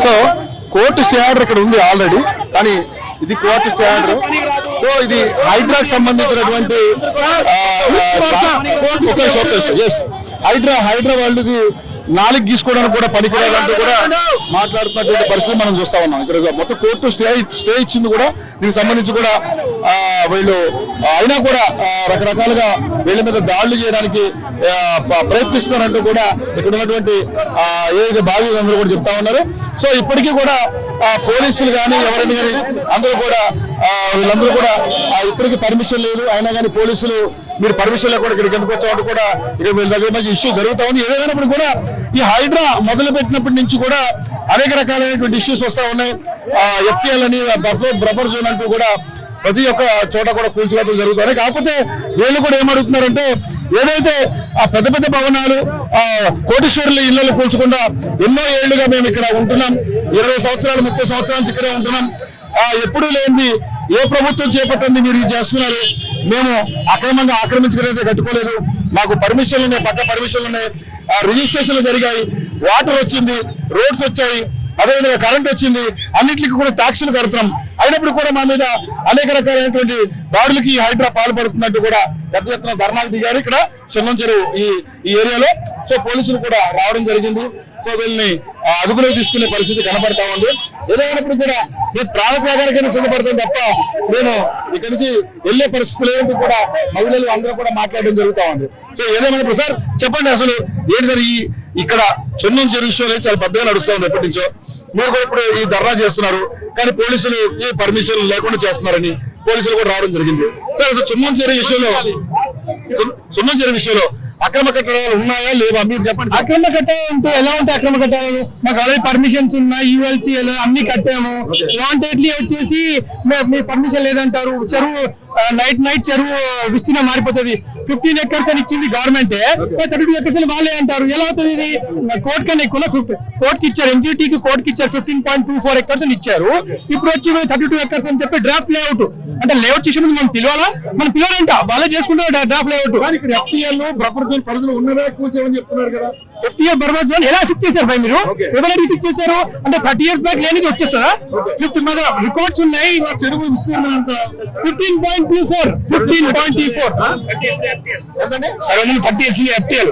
So court stay order ఇక్కడ ఉంది already, కానీ ఇది కోర్టు స్టే ఆర్డర్. సో ఇది హైడ్రాకి సంబంధించినటువంటి హైడ్రా వాళ్ళకి నాలుగు గీసుకోవడానికి కూడా పనికిరాదంటూ కూడా మాట్లాడుతున్నటువంటి పరిస్థితి మనం చూస్తా ఉన్నాం. ఇక్కడ మొత్తం కోర్టు స్టే ఇచ్చింది కూడా దీనికి సంబంధించి కూడా వీళ్ళు అయినా కూడా రకరకాలుగా వీళ్ళ మీద దాడులు చేయడానికి ప్రయత్నిస్తున్నారంటూ కూడా ఇక్కడ ఉన్నటువంటి ఏదైతే బాధితులందరూ కూడా చెప్తా ఉన్నారు. సో ఇప్పటికీ కూడా పోలీసులు కానీ ఎవరైనా కానీ అందరూ కూడా వీళ్ళందరూ కూడా ఇప్పటికీ పర్మిషన్ లేదు, అయినా కానీ పోలీసులు మీరు పర్మిషన్ లేకుండా ఇక్కడికి ఎందుకు వచ్చామంటూ కూడా ఇక్కడ వీళ్ళ దగ్గర మంచి ఇష్యూ జరుగుతూ ఉంది. ఏదైనప్పుడు కూడా ఈ హైడ్రా మొదలు పెట్టినప్పటి నుంచి కూడా అనేక రకాలైనటువంటి ఇష్యూస్ వస్తూ ఉన్నాయి. ఎఫ్టీఎల్ అని బఫర్ జోన్ అంటూ కూడా ప్రతి ఒక్క చోట కూడా కూల్చివేతలు జరుగుతున్నాయి. కాకపోతే వీళ్ళు కూడా ఏమడుగుతున్నారంటే ఏదైతే ఆ పెద్ద పెద్ద భవనాలు కోటీశ్వరుల ఇళ్లలో కూల్చకుండా ఎన్నో ఏళ్లుగా మేము ఇక్కడ ఉంటున్నాం, 20 సంవత్సరాలు 30 సంవత్సరాల నుంచి ఇక్కడే ఉంటున్నాం, ఎప్పుడూ లేనిది ఏ ప్రభుత్వం చేపట్టింది మీరు ఇది చేస్తున్నారు, మేము అక్రమంగా ఆక్రమించుకునేది కట్టుకోలేదు, మాకు పర్మిషన్లు ఉన్నాయి, పక్క పర్మిషన్లు ఉన్నాయి, రిజిస్ట్రేషన్లు జరిగాయి, వాటర్ వచ్చింది, రోడ్స్ వచ్చాయి, అదేవిధంగా కరెంట్ వచ్చింది, అన్నింటికి కూడా ట్యాక్సులు కడుతున్నాం, అయినప్పుడు కూడా మా మీద అనేక రకాలైనటువంటి దాడులకి హైడ్రా పాల్పడుతున్నట్టు కూడా పెద్ద ఎత్తున ధర్నాలు దిగారు ఇక్కడ సున్నం చెరువు ఈ ఏరియాలో. సో పోలీసులు కూడా రావడం జరిగింది. సో వీళ్ళని అదుపులోకి తీసుకునే పరిస్థితి కనపడతా ఉంది. ఏదైనప్పుడు కూడా నేను ప్రాణత్యాగానికైనా సిద్ధపడతాను తప్ప నేను ఇక్కడి నుంచి వెళ్లే పరిస్థితి లేదంటూ కూడా మహిళలు అందరూ కూడా మాట్లాడడం జరుగుతా ఉంది. సో ఏదేమైనప్పుడు సార్ చెప్పండి, అసలు ఏంటి సార్ ఇక్కడ సున్నం చెరువు విషయంలో చాలా పెద్దగా నడుస్తా ఉంది ఎప్పటి నుంచో, మీరు కూడా ఇప్పుడు ఈ ధర్నా చేస్తున్నారు, కానీ పోలీసులు ఈ పర్మిషన్ లేకుండా చేస్తున్నారని పోలీసులు కూడా రావడం జరిగింది. సార్ అసలు సున్నం చెరువు విషయంలో అక్రమ కట్టడాలు ఉన్నాయా లేవా మీరు చెప్పండి. అక్రమ కట్టాలు అంటే ఎలా ఉంటాయి? అక్రమ కట్టాలు మాకు ఆల్రెడీ పర్మిషన్స్ ఉన్నాయి, యూఎల్సీ అన్ని కట్టాము. వాంటెడ్లీ వచ్చేసి మీ పర్మిషన్ లేదంటారు. చెరువు నైట్ చెరువు విస్తీర్ణం మారిపోతుంది. 15 acres అని ఇచ్చింది గవర్నమెంట్, 32 acres అని వాళ్ళే అంటారు. ఎలా అవుతుంది ఇది? కోర్టు కన్నా ఎక్కువ కోర్టుకి ఇచ్చారు, ఎన్జిటికి కోర్టుకి ఇచ్చారు 15.24 acres అని ఇచ్చారు. ఇప్పుడు వచ్చి 32 acres అని చెప్పి డ్రాఫ్ట్ లేఅవుట్ అంటే లేఅవుట్ చేసే ముందు మనం పిలవాలంట, వాళ్ళే చేసుకుంటారు draft layout. FTL buffer zone పరిధిలో ఉన్నదే కూల్చేయమని చెప్తున్నారు కదా. FTA బఫర్ జోన్ ఎలా ఫిక్స్ చేశారు భయ్ మీరు? ఎవరైనా ఫిక్స్ చేశారు అంటే 30 years బ్యాక్ లేనిది వచ్చేస్తారా? 50 మీద రికార్డ్స్ ఉన్నాయి. చెరువు విస్తీర్ణం అంతా 15.24 సరే 30 వచ్చింది FTL.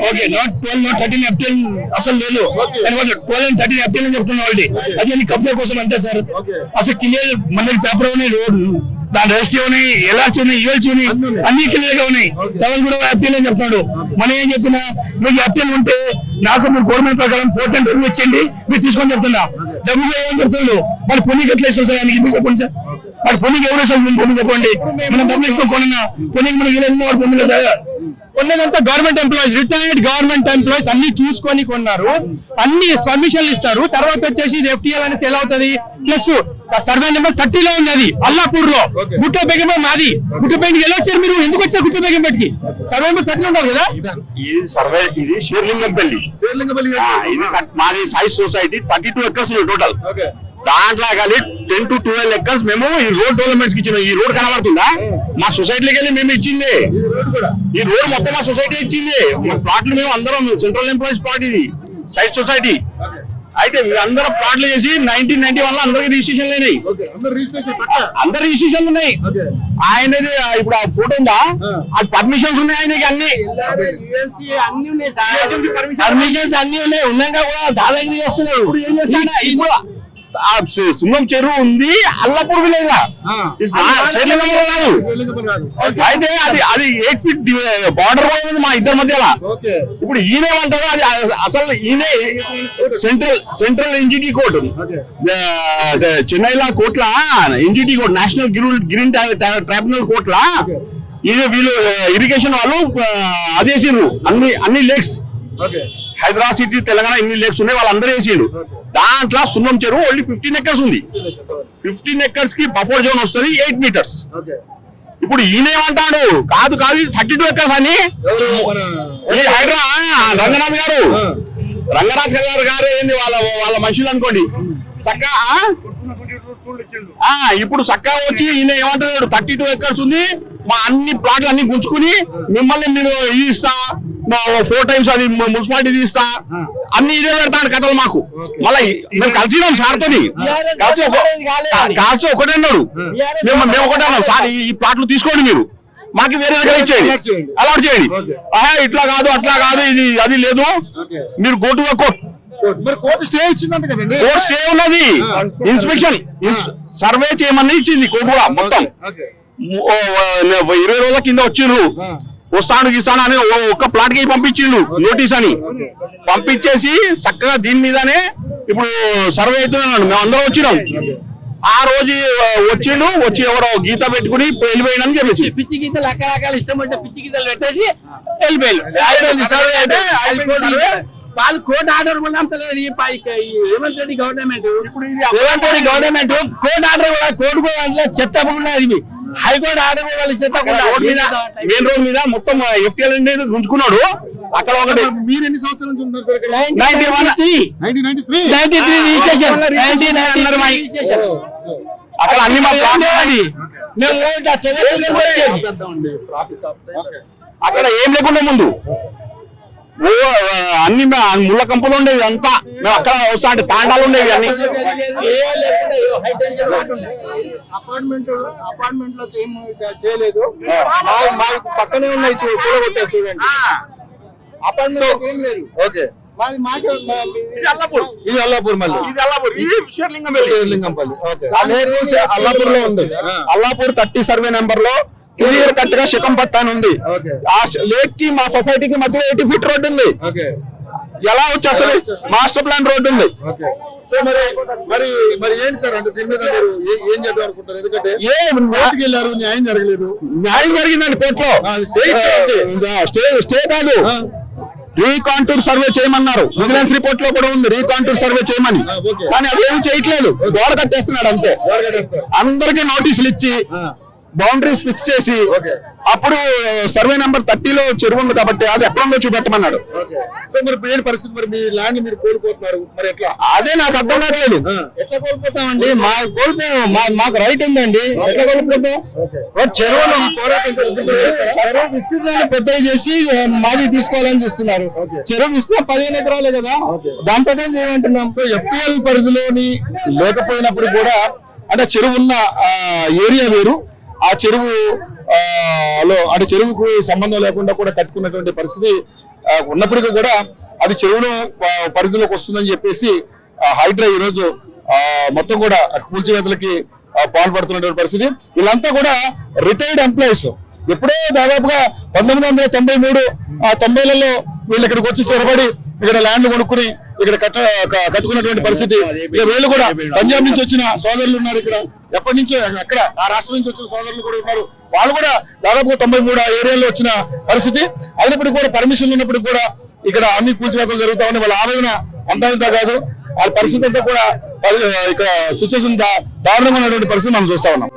Okay, not 12 not 13 FTL అసలు లేదు. 12 and 13 FTL అని చెప్తున్నా ఆల్రెడీ. అది అన్ని కబ్జా కోసం అంతే సార్. అసలు క్లియర్ మన పేపర్ ఉన్నాయి, రోడ్ దాని రిజిస్ట్రీ ఉన్నాయి, ఎల్ఆర్సీ ఉన్నాయి, యూఎల్సీ ఉన్నాయి, అన్ని క్లియర్ గా ఉన్నాయి. తర్వాత కూడా FTL అని చెప్తాడు. మనం ఏం చెప్తున్నా, మీకు FTL ఉంటే నాకు మీరు గవర్నమెంట్ ప్రకారం పోర్టెంట్ ఇచ్చేయండి, మీరు తీసుకొని చెప్తున్నా. డబ్బులు ఏం చెప్తున్నాడు మరి పొన్నికి ఎట్లా ఇస్తాం సార్? ఆయనకి చెప్పండి సార్, వాడు పొన్నికి ఎవరు సార్? పొన్ను చెప్పండి. మనం డబ్బులు ఎక్కువ కొన్నా పొన్నికి మనకి వాడు పొన్నుగా సార్. కొన్నదంతా government employees, retired government employees అన్ని చూసుకొని కొన్నారు, అన్ని పర్మిషన్లు ఇస్తారు. తర్వాత వచ్చేసి FTL అనేసి ఎలా అవుతుంది? ప్లస్ సర్వే నెంబర్ 30లో ఉన్నది అల్లాపూర్ లో. గుట్ట బేగంపేట మాది. గుట్ట బేగం ఎలా వచ్చారు మీరు? ఎందుకు వచ్చారు గుట్ట బేగంపేటకి? సర్వే నెంబర్ 30 ఉంటారు కదా. ఇది షేర్లింగంపల్లి, ఇది మాది సాయి సొసైటీ 32 acres టోటల్. దాంట్లో కలిసి 10 to 12 acres మేము ఈ రోడ్ డెవలప్మెంట్స్ కి ఇచ్చినాం. ఈ రోడ్ కనబడుతుందా? మా సొసైటీకి వెళ్ళి మేము ఇచ్చింది. ఈ రోడ్ మొత్తం మా సొసైటీ ఇచ్చింది. మా ప్లాట్లు మేము అందరం సెంట్రల్ ఎంప్లాయీస్ ప్లాట్, ఇది సైట్ సొసైటీ. అయితే అందరం ప్లాట్లు చేసి 1991 అందరికి రిజిస్ట్రేషన్ లేనాయి, అందరు రిజిస్ట్రేషన్ ఉన్నాయి. ఆయనది ఇప్పుడు ఆ ఫోటో ఉందా? అది పర్మిషన్స్ ఉన్నాయి ఆయనకి, అన్ని పర్మిషన్స్ అన్ని ఉన్నాయి. ఉన్నాక కూడా దాదాగిరి చేస్తున్నారు. ఏం చేస్తాడు ఇప్పుడు? సున్నం చెరువు ఉంది అల్లాపూర్ విలేజ్ లా, అయితే అది 8 feet బార్డర్ కూడా ఉంది మా ఇద్దరి మధ్యలో. ఇప్పుడు ఈయనేమంటారు? అది అసలు ఈయనే సెంట్రల్ ఎన్జిటి కోర్టు, చెన్నైలో కోర్టులా NGT court, national green tribunal కోర్టులా వీళ్ళు ఇరిగేషన్ వాళ్ళు అదేసిండ్రు అన్ని లేక్స్. హైదరాబాద్ సిటీ తెలంగాణ ఇన్ని లేక్స్ ఉన్నాయి, వాళ్ళందరూ వేసిండు. దాంట్లో సున్నం చెరువు ఓన్లీ 15 acres ఉంది. 15 acres కి బఫర్ జోన్ వస్తుంది 8 meters. ఇప్పుడు ఈయనేమంటాడు? కాదు 32 acres అని. రంగనాథ్ గారు ఏంది వాళ్ళ మనుషులు అనుకోండి. చక్కగా ఇప్పుడు చక్కగా వచ్చి ఈయన ఏమంటున్నాడు? 32 acres ఉంది, మా అన్ని ప్లాట్లు అన్ని గుంజుకుని మిమ్మల్ని మీరు ఇస్తా 4 times అది మున్సిపాలిటీ తీస్తా అన్ని ఇదే పెడతాను కథలు మాకు. మళ్ళీ మేము కలిసినాం సార్ తోని కలిసి ఒకటే అన్నాడు, మేము ఒకటే అన్నాం సార్ ఈ ప్లాట్లు తీసుకోండి మీరు మాకు వేరే దగ్గర ఇచ్చేయండి అలాట్ చేయండి. ఇట్లా కాదు అట్లా కాదు ఇది అది లేదు మీరు go to court. Court stay ఇచ్చిందంట కదండి. కోర్టు స్టే ఉన్నది, ఇన్స్పెక్షన్ సర్వే చేయమని ఇచ్చింది కోర్టు కూడా. మొత్తం 20 రోజుల కింద వచ్చిండ్రు, వస్తాను గీస్తాను అని ఒక్క ప్లాట్ కి పంపించిండు నోటీస్ అని పంపించేసి చక్కగా దీని మీదనే ఇప్పుడు సర్వే అవుతున్నాడు. మేము అందరం వచ్చినాం. ఆ రోజు వచ్చిండు, వచ్చి ఎవరో గీత పెట్టుకుని వెళ్ళిపోయినని చెప్పేసి పిచ్చి గీతలు రకరకాల ఇష్టం అంటే పిచ్చి గీతలు పెట్టేసి వెళ్ళిపోయారు. వాళ్ళు కోర్టు ఆర్డర్ కూడా Revanth Reddy government court order కూడా కోర్టు కూడా చెత్తకుండా ఇది హైకోర్టు ఆర్డర్ కూడా వాళ్ళు చెత్తకుండా మెయిన్ రోడ్ మీద మొత్తం ఎఫ్టీఎల్ ఉంచుకున్నాడు. అక్కడ ఒకటి మీరు ఎన్ని సంవత్సరాల నుంచి ఉన్నారు సార్ ఇక్కడ? 1993 అక్కడ అన్ని మా అక్కడ ఏం లేకుండా ముందు అన్ని ముళ్ళ కంపులు ఉండేవి అంతా. మేము అక్కడ వస్తా అంటే తాండాలు ఉండేవి అన్ని. అపార్ట్మెంట్ లో ఏం చేయలేదు, పక్కనే ఉన్నాయి కూడగొట్టారు చూడండి. అపార్ట్మెంట్ ఏం లేదు. ఓకే, ఇది అల్లాపూర్, ఇది అల్లాపూర్, మళ్ళీ ఇది అల్లాపూర్, ఇది షేర్లింగంపల్లి. ఓకే, అల్లాపూర్ లో ఉంది. అల్లాపూర్ 30 సర్వే నెంబర్ లో క్లియర్ కట్ గా శకం పట్టాను ఉంది. ఆ లేక్ కి మా సొసైటీకి మధ్యలో 80 ఫీట్ రోడ్డు ఉంది. ఎలా వచ్చేస్తుంది? మాస్టర్ ప్లాన్ రోడ్డు ఉంది. సో మరి మరి ఏంటి సార్ అంటే దీని మీద మీరు ఏం చేద్దాం అనుకుంటారు? ఎందుకంటే కోర్టుకి వెళ్ళారు, న్యాయం జరగలేదు. న్యాయం జరిగిందండి కోర్టులో. స్టే కాదు, రీకాంటూర్ సర్వే చేయమన్నారు. విజిలెన్స్ రిపోర్ట్ లో కూడా ఉంది రీకాంటూర్ సర్వే చేయమని, కానీ అదేమి చేయట్లేదు. గోడ కట్టేస్తున్నాడు అంతే. అందరికీ నోటీసులు ఇచ్చి బౌండరీస్ ఫిక్స్ చేసి అప్పుడు సర్వే నెంబర్ 30 లో చెరువు ఉంది కాబట్టి అది ఎక్కడ ఉందో చూపెట్టమన్నాడు. సో మరి ఏంటి పరిస్థితి? మరి మీ ల్యాండ్ మీరు కోల్పోతున్నారు, మరి ఎట్లా? అదే నాకు అర్థం కావట్లేదు. ఎట్లా కోల్పోతామండి? మాకు రైట్ ఉందండి, ఎట్లా కోల్పోతాం? చెరువులు విస్తీర్ణాన్ని పెద్దవి చేసి మాది తీసుకోవాలని చూస్తున్నారు. చెరువు విస్తీర్ణం 15 ఎకరాలే కదా, దాని పెద్ద చేయమంటున్నాం. సో ఎఫ్టీఎల్ పరిధిలోని లేకపోయినప్పుడు కూడా అంటే చెరువు ఉన్న ఏరియా వేరు, ఆ చెరువు అంటే చెరువుకు సంబంధం లేకుండా కూడా కట్టుకున్నటువంటి పరిస్థితి ఉన్నప్పటికీ కూడా అది చెరువును పరిధిలోకి వస్తుందని చెప్పేసి హైడ్రా ఈరోజు మొత్తం కూడా కూల్చివేతలకి పాల్పడుతున్నటువంటి పరిస్థితి. వీళ్ళంతా కూడా రిటైర్డ్ ఎంప్లాయీస్. ఎప్పుడో దాదాపుగా 1993-90లలో వీళ్ళు ఇక్కడికి వచ్చి స్థిరపడి ఇక్కడ ల్యాండ్ కొనుక్కుని ఇక్కడ కట్టుకున్నటువంటి పరిస్థితి. వీళ్ళు కూడా పంజాబ్ నుంచి వచ్చిన సోదరులు ఉన్నారు, ఇక్కడ ఎప్పటి నుంచో అక్కడ ఆ రాష్ట్రం నుంచి వచ్చిన సోదరులు కూడా ఉన్నారు. వాళ్ళు కూడా దాదాపుగా 93 ఆ ఏరియాలో వచ్చిన పరిస్థితి. అయినప్పటికీ కూడా పర్మిషన్లు ఉన్నప్పటికీ కూడా ఇక్కడ అన్ని కూల్చివేతలు జరుగుతా ఉన్నాయి. వాళ్ళ ఆవేదన అంతా కాదు, ఆ పరిస్థితి అంతా కూడా ఇక్కడ సిచ్యువేషన్ దారుణంగా ఉన్నటువంటి పరిస్థితి మనం చూస్తా ఉన్నాం.